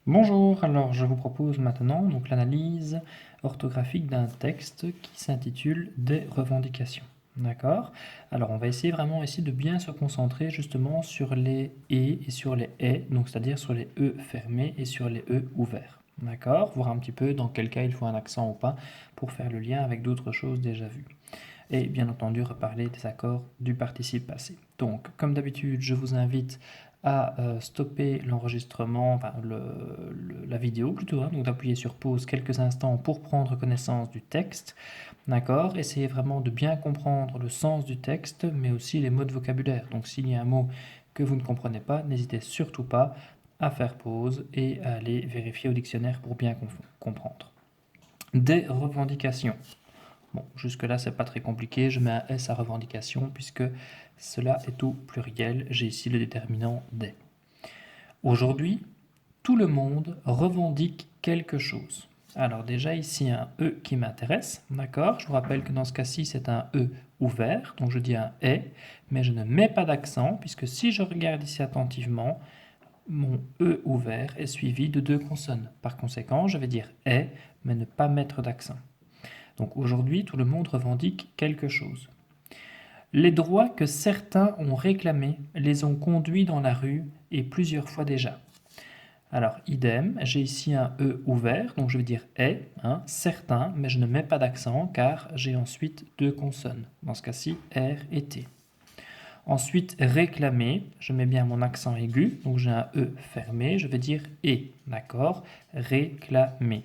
Bonjour, alors je vous propose maintenant donc l'analyse orthographique d'un texte qui s'intitule Des revendications. D'accord? Alors on va essayer vraiment ici de bien se concentrer justement sur les et sur les et, donc c'est-à-dire sur les e fermés et sur les e ouverts. D'accord? Voir un petit peu dans quel cas il faut un accent ou pas pour faire le lien avec d'autres choses déjà vues. Et bien entendu reparler des accords du participe passé. Donc comme d'habitude je vous invite à stopper l'enregistrement, enfin la vidéo plutôt, hein, donc d'appuyer sur pause quelques instants pour prendre connaissance du texte, d'accord? Essayez vraiment de bien comprendre le sens du texte, mais aussi les mots de vocabulaire. Donc s'il y a un mot que vous ne comprenez pas, n'hésitez surtout pas à faire pause et à aller vérifier au dictionnaire pour bien comprendre. Des revendications. Bon, jusque-là, c'est pas très compliqué. Je mets un S à revendication puisque cela est au pluriel. J'ai ici le déterminant des. Aujourd'hui, tout le monde revendique quelque chose. Alors déjà ici un E qui m'intéresse, d'accord? Je vous rappelle que dans ce cas-ci c'est un E ouvert, donc je dis un est, mais je ne mets pas d'accent puisque si je regarde ici attentivement, mon E ouvert est suivi de deux consonnes. Par conséquent, je vais dire est, mais ne pas mettre d'accent. Donc aujourd'hui, tout le monde revendique quelque chose. Les droits que certains ont réclamés les ont conduits dans la rue et plusieurs fois déjà. Alors, idem, j'ai ici un E ouvert, donc je vais dire est, hein, certain, mais je ne mets pas d'accent car j'ai ensuite deux consonnes. Dans ce cas-ci, R et T. Ensuite, réclamer, je mets bien mon accent aigu, donc j'ai un E fermé, je vais dire et, d'accord, réclamer.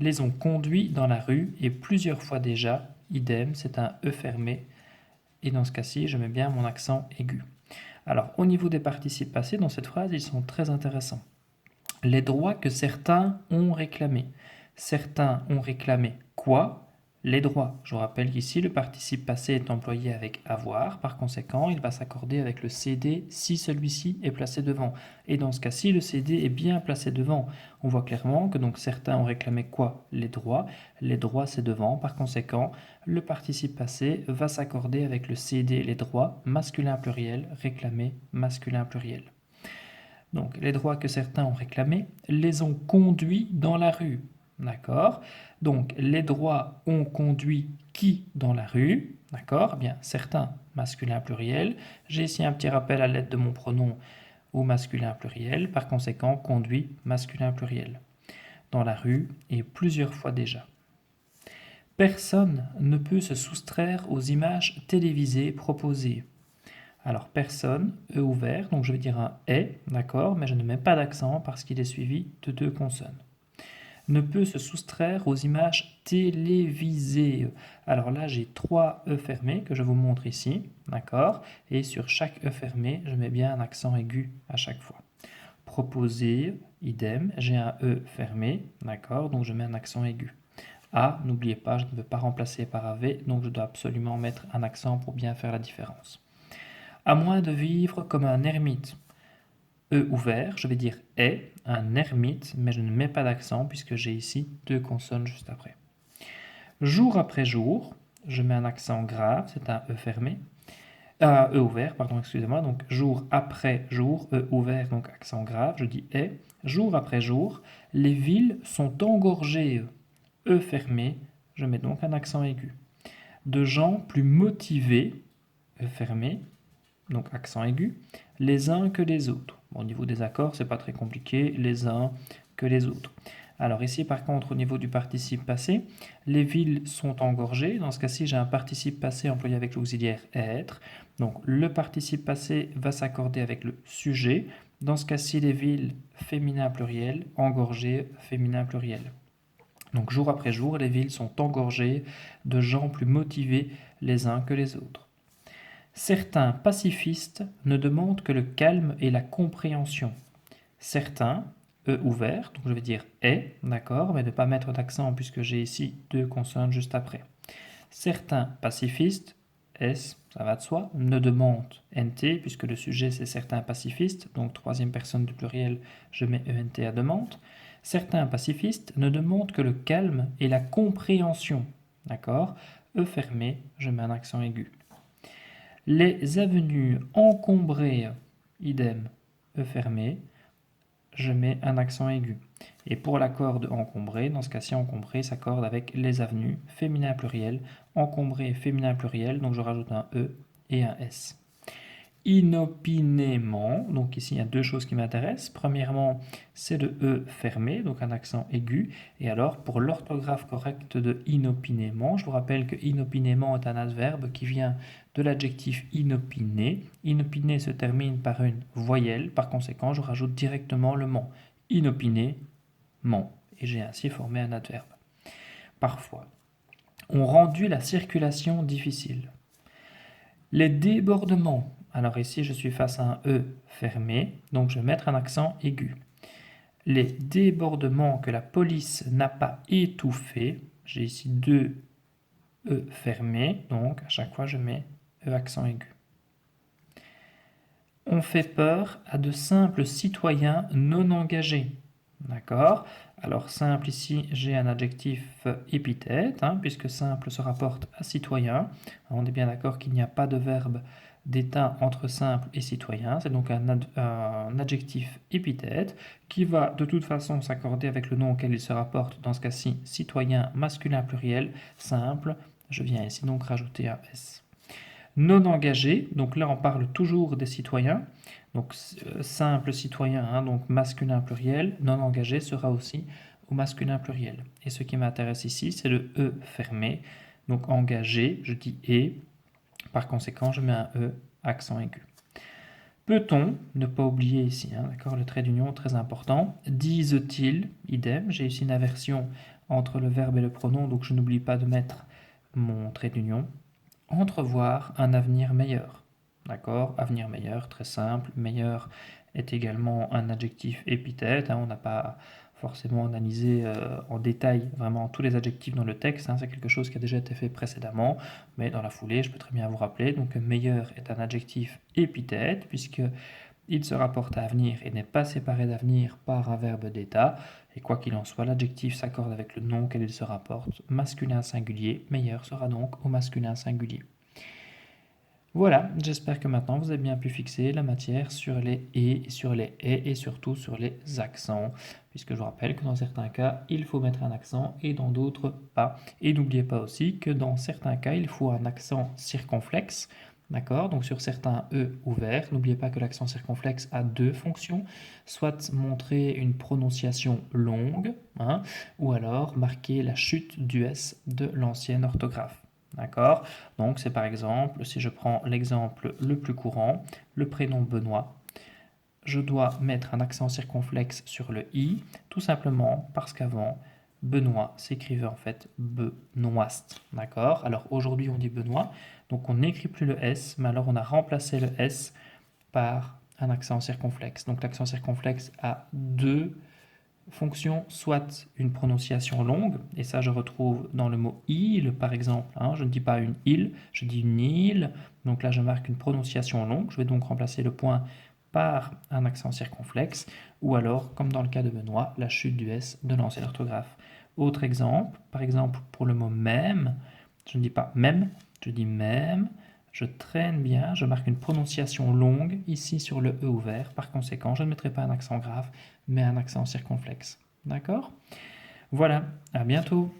Les ont conduits dans la rue et plusieurs fois déjà, idem, c'est un E fermé, et dans ce cas-ci, je mets bien mon accent aigu. Alors, au niveau des participes passés, dans cette phrase, ils sont très intéressants. Les droits que certains ont réclamés. Certains ont réclamé quoi? Les droits. Je vous rappelle qu'ici, le participe passé est employé avec avoir. Par conséquent, il va s'accorder avec le CD si celui-ci est placé devant. Et dans ce cas-ci, le CD est bien placé devant. On voit clairement que donc certains ont réclamé quoi? Les droits. Les droits, c'est devant. Par conséquent, le participe passé va s'accorder avec le CD les droits, masculin pluriel, réclamé, masculin pluriel. Donc, les droits que certains ont réclamés les ont conduits dans la rue. D'accord? Donc, les droits ont conduit qui dans la rue? D'accord? Eh bien, certains, masculin pluriel. J'ai ici un petit rappel à l'aide de mon pronom au masculin pluriel. Par conséquent, conduit, masculin pluriel. Dans la rue et plusieurs fois déjà. Personne ne peut se soustraire aux images télévisées proposées. Alors personne, E ouvert, donc je vais dire un est, d'accord, mais je ne mets pas d'accent parce qu'il est suivi de deux consonnes. Ne peut se soustraire aux images télévisées. Alors là, j'ai trois E fermés que je vous montre ici, d'accord, et sur chaque E fermé, je mets bien un accent aigu à chaque fois. Proposer, idem, j'ai un E fermé, d'accord, donc je mets un accent aigu. A, n'oubliez pas, je ne veux pas remplacer par AV, donc je dois absolument mettre un accent pour bien faire la différence. À moins de vivre comme un ermite. E ouvert, je vais dire est, un ermite, mais je ne mets pas d'accent puisque j'ai ici deux consonnes juste après. Jour après jour, je mets un accent grave, c'est un E fermé. E ouvert, pardon, excusez-moi, donc jour après jour, E ouvert, donc accent grave, je dis est. Jour après jour, les villes sont engorgées, E fermé, je mets donc un accent aigu. De gens plus motivés, E fermé, donc accent aigu, les uns que les autres. Bon, au niveau des accords, c'est pas très compliqué, les uns que les autres. Alors ici, par contre, au niveau du participe passé, les villes sont engorgées. Dans ce cas-ci, j'ai un participe passé employé avec l'auxiliaire être. Donc le participe passé va s'accorder avec le sujet. Dans ce cas-ci, les villes féminin pluriel, engorgées féminin pluriel. Donc jour après jour, les villes sont engorgées de gens plus motivés les uns que les autres. Certains pacifistes ne demandent que le calme et la compréhension. Certains, E ouvert, donc je vais dire est, d'accord, mais ne pas mettre d'accent puisque j'ai ici deux consonnes juste après. Certains pacifistes, S, ça va de soi, ne demandent NT, puisque le sujet c'est certains pacifistes, donc troisième personne du pluriel, je mets ENT à demande. Certains pacifistes ne demandent que le calme et la compréhension, d'accord, E fermé, je mets un accent aigu. Les avenues encombrées, idem, E fermé, je mets un accent aigu. Et pour la corde encombrée, dans ce cas-ci, encombré s'accorde avec les avenues, féminin pluriel, encombré féminin pluriel, donc je rajoute un E et un S. Inopinément, donc ici il y a deux choses qui m'intéressent. Premièrement, c'est le E fermé, donc un accent aigu. Et alors, pour l'orthographe correcte de inopinément, je vous rappelle que inopinément est un adverbe qui vient de l'adjectif inopiné. Inopiné se termine par une voyelle, par conséquent, je rajoute directement le ment. Inopiné, ment. Et j'ai ainsi formé un adverbe. Parfois, ont rendu la circulation difficile. Les débordements. Alors ici, je suis face à un E fermé, donc je vais mettre un accent aigu. Les débordements que la police n'a pas étouffés, j'ai ici deux E fermés, donc à chaque fois je mets E accent aigu. On fait peur à de simples citoyens non engagés. D'accord? Alors simple ici, j'ai un adjectif épithète, puisque simple se rapporte à citoyen. On est bien d'accord qu'il n'y a pas de verbe d'état entre simple et citoyen. C'est donc un adjectif épithète qui va de toute façon s'accorder avec le nom auquel il se rapporte, dans ce cas-ci citoyen masculin pluriel, simple. Je viens ici donc rajouter un S. Non engagé, donc là on parle toujours des citoyens, donc simple citoyen, donc masculin pluriel, non engagé sera aussi au masculin pluriel. Et ce qui m'intéresse ici, c'est le E fermé, donc engagé, je dis et, par conséquent je mets un E accent aigu. Peut-on, ne pas oublier ici, d'accord, le trait d'union très important, disent-ils, idem, j'ai ici une inversion entre le verbe et le pronom, donc je n'oublie pas de mettre mon trait d'union. Entrevoir un avenir meilleur. D'accord? Avenir meilleur, très simple. Meilleur est également un adjectif épithète. On n'a pas forcément analysé en détail vraiment tous les adjectifs dans le texte. C'est quelque chose qui a déjà été fait précédemment. Mais dans la foulée, je peux très bien vous rappeler. Donc meilleur est un adjectif épithète puisque il se rapporte à avenir et n'est pas séparé d'avenir par un verbe d'état. Et quoi qu'il en soit, l'adjectif s'accorde avec le nom auquel il se rapporte. Masculin singulier, meilleur sera donc au masculin singulier. Voilà, j'espère que maintenant vous avez bien pu fixer la matière sur les et, sur les et surtout sur les accents, puisque je vous rappelle que dans certains cas, il faut mettre un accent et dans d'autres pas. Et n'oubliez pas aussi que dans certains cas, il faut un accent circonflexe. D'accord? Donc sur certains E ouverts, n'oubliez pas que l'accent circonflexe a deux fonctions, soit montrer une prononciation longue, ou alors marquer la chute du S de l'ancienne orthographe. D'accord? Donc c'est par exemple, si je prends l'exemple le plus courant, le prénom Benoît, je dois mettre un accent circonflexe sur le i, tout simplement parce qu'avant, Benoît s'écrivait en fait Benoist. D'accord? Alors aujourd'hui on dit Benoît, donc on n'écrit plus le S, mais alors on a remplacé le S par un accent circonflexe. Donc l'accent circonflexe a deux fonctions, soit une prononciation longue, et ça je retrouve dans le mot il par exemple, je ne dis pas une île, je dis une île, donc là je marque une prononciation longue, je vais donc remplacer le point par un accent circonflexe, ou alors, comme dans le cas de Benoît, la chute du S de l'ancienne orthographe. Autre exemple, par exemple pour le mot même, je ne dis pas même, je dis même, je traîne bien, je marque une prononciation longue ici sur le E ouvert, par conséquent je ne mettrai pas un accent grave, mais un accent circonflexe. D'accord? Voilà, à bientôt!